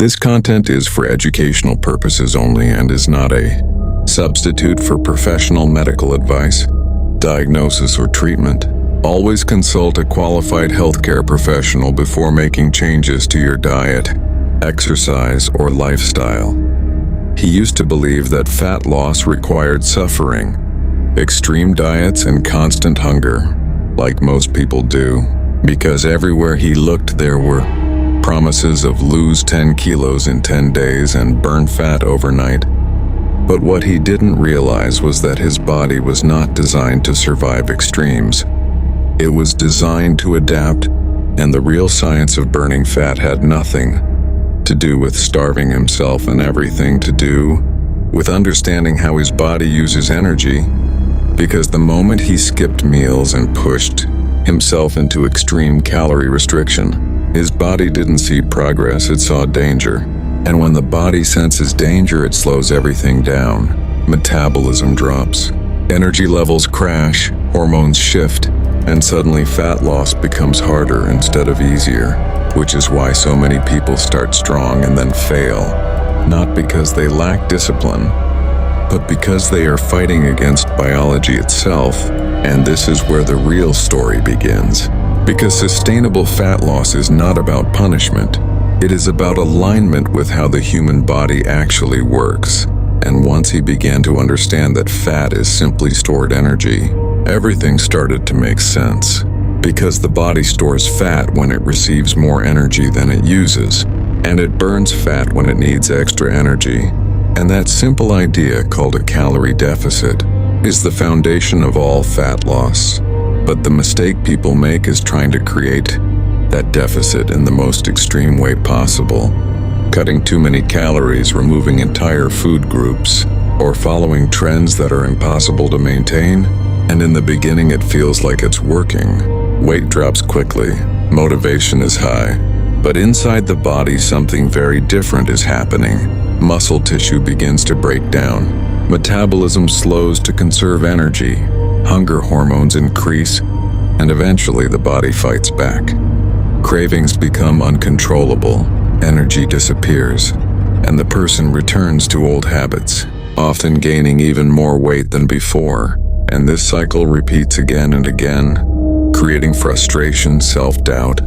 This content is for educational purposes only and is not a substitute for professional medical advice, diagnosis, or treatment. Always consult a qualified healthcare professional before making changes to your diet, exercise, or lifestyle. He used to believe that fat loss required suffering, extreme diets, and constant hunger, like most people do, because everywhere he looked there were promises of lose 10 kilos in 10 days and burn fat overnight. But what he didn't realize was that his body was not designed to survive extremes. It was designed to adapt, and the real science of burning fat had nothing to do with starving himself and everything to do with understanding how his body uses energy, because the moment he skipped meals and pushed himself into extreme calorie restriction, his body didn't see progress, it saw danger. And when the body senses danger, it slows everything down. Metabolism drops, energy levels crash, hormones shift, and suddenly fat loss becomes harder instead of easier, which is why so many people start strong and then fail, not because they lack discipline, but because they are fighting against biology itself. And this is where the real story begins. Because sustainable fat loss is not about punishment. It is about alignment with how the human body actually works. And once he began to understand that fat is simply stored energy, everything started to make sense. Because the body stores fat when it receives more energy than it uses, and it burns fat when it needs extra energy. And that simple idea, called a calorie deficit, is the foundation of all fat loss. But the mistake people make is trying to create that deficit in the most extreme way possible, cutting too many calories, removing entire food groups, or following trends that are impossible to maintain. And in the beginning it feels like it's working. Weight drops quickly, motivation is high, but inside the body something very different is happening. Muscle tissue begins to break down. Metabolism slows to conserve energy. Hunger hormones increase, and eventually the body fights back. Cravings become uncontrollable, energy disappears, and the person returns to old habits, often gaining even more weight than before. And this cycle repeats again and again, creating frustration, self-doubt,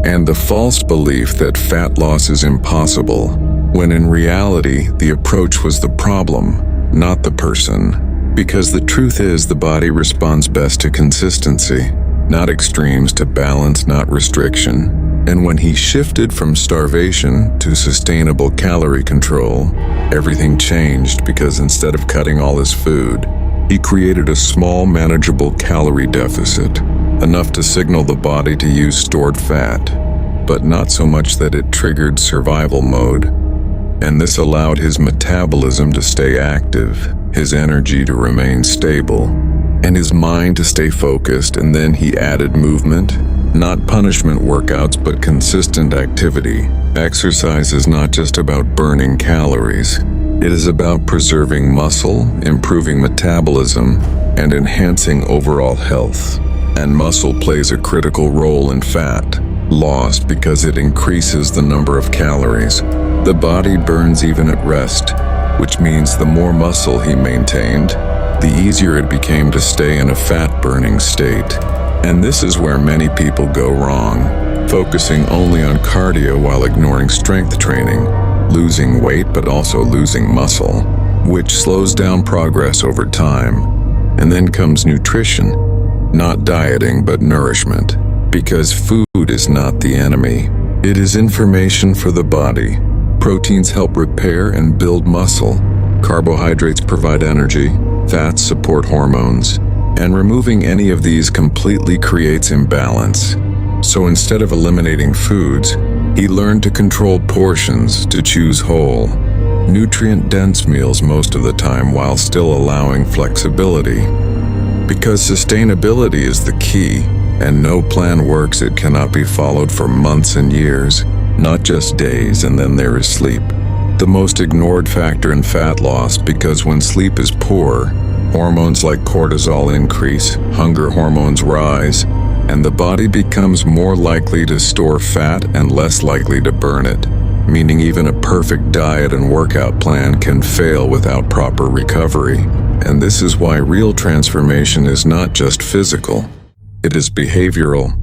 and the false belief that fat loss is impossible, when in reality the approach was the problem, not the person. Because the truth is, the body responds best to consistency, not extremes, to balance, not restriction. And when he shifted from starvation to sustainable calorie control, everything changed, because instead of cutting all his food, he created a small, manageable calorie deficit, enough to signal the body to use stored fat, but not so much that it triggered survival mode. And this allowed his metabolism to stay active, his energy to remain stable, and his mind to stay focused. And then he added movement, not punishment workouts, but consistent activity. Exercise is not just about burning calories. It is about preserving muscle, improving metabolism, and enhancing overall health. And muscle plays a critical role in fat loss because it increases the number of calories the body burns even at rest, which means the more muscle he maintained, the easier it became to stay in a fat-burning state. And this is where many people go wrong, focusing only on cardio while ignoring strength training, losing weight but also losing muscle, which slows down progress over time. And then comes nutrition, not dieting but nourishment, because food is not the enemy. It is information for the body. Proteins help repair and build muscle. Carbohydrates provide energy. Fats support hormones. And removing any of these completely creates imbalance. So instead of eliminating foods, he learned to control portions, to choose whole, nutrient-dense meals most of the time while still allowing flexibility. Because sustainability is the key, and no plan works. It cannot be followed for months and years, not just days. And then there is sleep, the most ignored factor in fat loss, because when sleep is poor, hormones like cortisol increase, hunger hormones rise, and the body becomes more likely to store fat and less likely to burn it. meaning even a perfect diet and workout plan can fail without proper recovery. And this is why real transformation is not just physical. It is behavioral.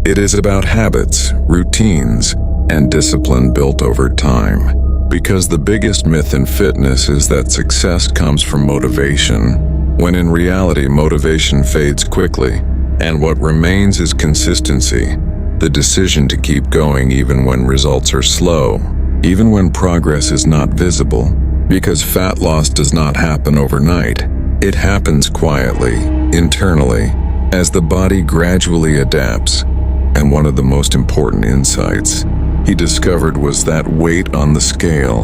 It is about habits, routines, and discipline built over time. Because the biggest myth in fitness is that success comes from motivation, when in reality motivation fades quickly, and what remains is consistency, the decision to keep going even when results are slow, even when progress is not visible. Because fat loss does not happen overnight. It happens quietly, internally, as the body gradually adapts. And one of the most important insights he discovered was that weight on the scale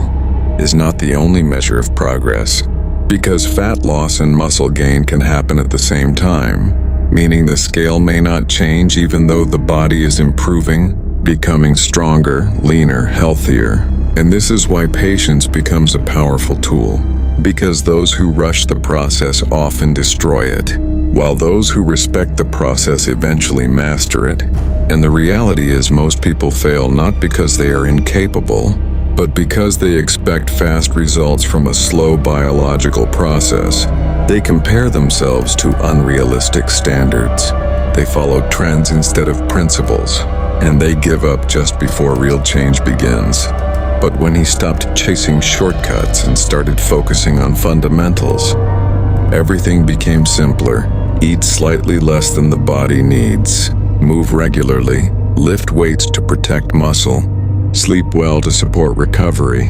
is not the only measure of progress, because fat loss and muscle gain can happen at the same time, meaning the scale may not change even though the body is improving, becoming stronger, leaner, healthier. And this is why patience becomes a powerful tool, because those who rush the process often destroy it, while those who respect the process eventually master it. And the reality is most people fail not because they are incapable, but because they expect fast results from a slow biological process. They compare themselves to unrealistic standards. They follow trends instead of principles, and they give up just before real change begins. But when he stopped chasing shortcuts and started focusing on fundamentals, everything became simpler. Eat slightly less than the body needs. Move regularly. Lift weights to protect muscle. Sleep well to support recovery.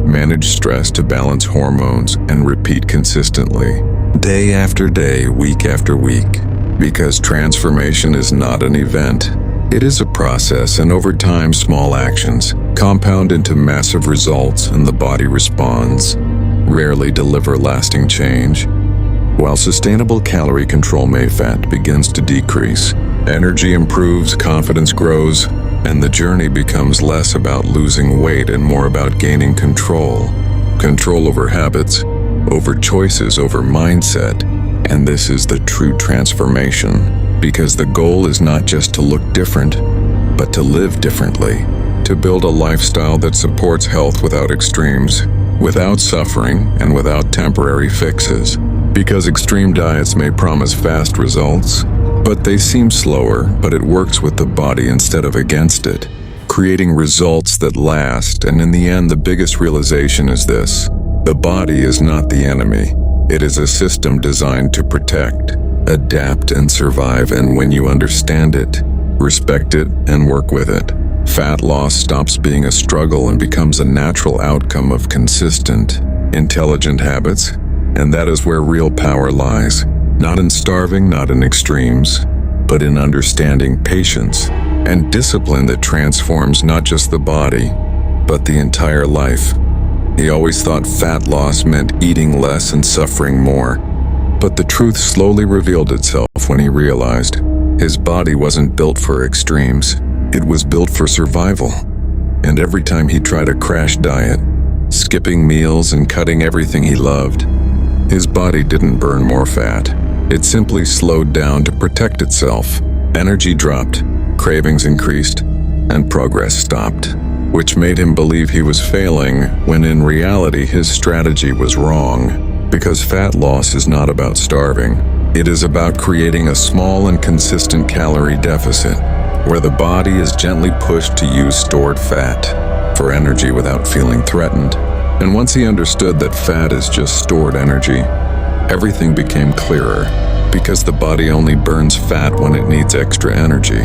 Manage stress to balance hormones, and repeat consistently, day after day, week after week. Because transformation is not an event. It is a process, and over time, small actions compound into massive results, and the body responds. Rarely deliver lasting change. While sustainable calorie control fat begins to decrease, energy improves, confidence grows, and the journey becomes less about losing weight and more about gaining control. Control over habits, over choices, over mindset. And this is the true transformation, because the goal is not just to look different, but to live differently, to build a lifestyle that supports health without extremes, without suffering, and without temporary fixes. Because extreme diets may promise fast results, but they seem slower, but it works with the body instead of against it, creating results that last. And in the end, the biggest realization is this: the body is not the enemy. It is a system designed to protect, adapt, and survive. And when you understand it, respect it, and work with it, fat loss stops being a struggle and becomes a natural outcome of consistent, intelligent habits. And that is where real power lies. Not in starving, not in extremes, but in understanding patience and discipline that transforms not just the body, but the entire life. He always thought fat loss meant eating less and suffering more. But the truth slowly revealed itself when he realized his body wasn't built for extremes. It was built for survival. And every time he tried a crash diet, skipping meals and cutting everything he loved, his body didn't burn more fat. It simply slowed down to protect itself. Energy dropped, cravings increased, and progress stopped, which made him believe he was failing, when in reality his strategy was wrong. Because fat loss is not about starving. It is about creating a small and consistent calorie deficit, where the body is gently pushed to use stored fat for energy without feeling threatened. And once he understood that fat is just stored energy, everything became clearer, because the body only burns fat when it needs extra energy,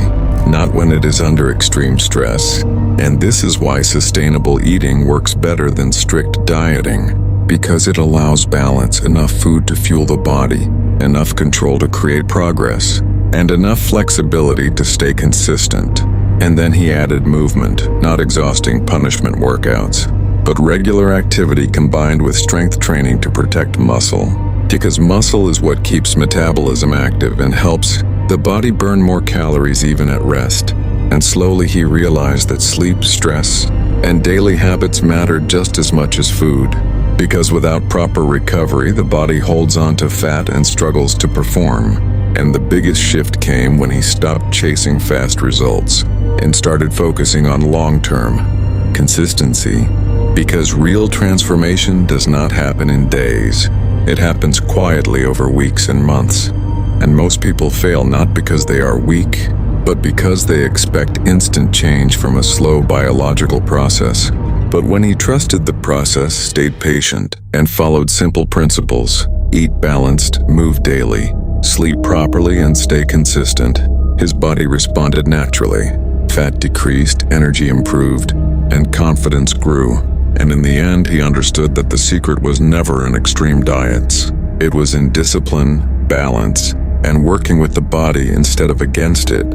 not when it is under extreme stress. And this is why sustainable eating works better than strict dieting, because it allows balance, enough food to fuel the body, enough control to create progress, and enough flexibility to stay consistent. And then he added movement, not exhausting punishment workouts, but regular activity combined with strength training to protect muscle. Because muscle is what keeps metabolism active and helps the body burn more calories even at rest. And slowly he realized that sleep, stress, and daily habits mattered just as much as food. Because without proper recovery, the body holds on to fat and struggles to perform. And the biggest shift came when he stopped chasing fast results and started focusing on long-term, Consistency. Because real transformation does not happen in days. It happens quietly over weeks and months. And most people fail not because they are weak, but because they expect instant change from a slow biological process. But when he trusted the process, stayed patient, and followed simple principles, eat balanced, move daily, sleep properly, and stay consistent, his body responded naturally. Fat decreased, energy improved, and confidence grew. And in the end, he understood that the secret was never in extreme diets. It was in discipline, balance, and working with the body instead of against it.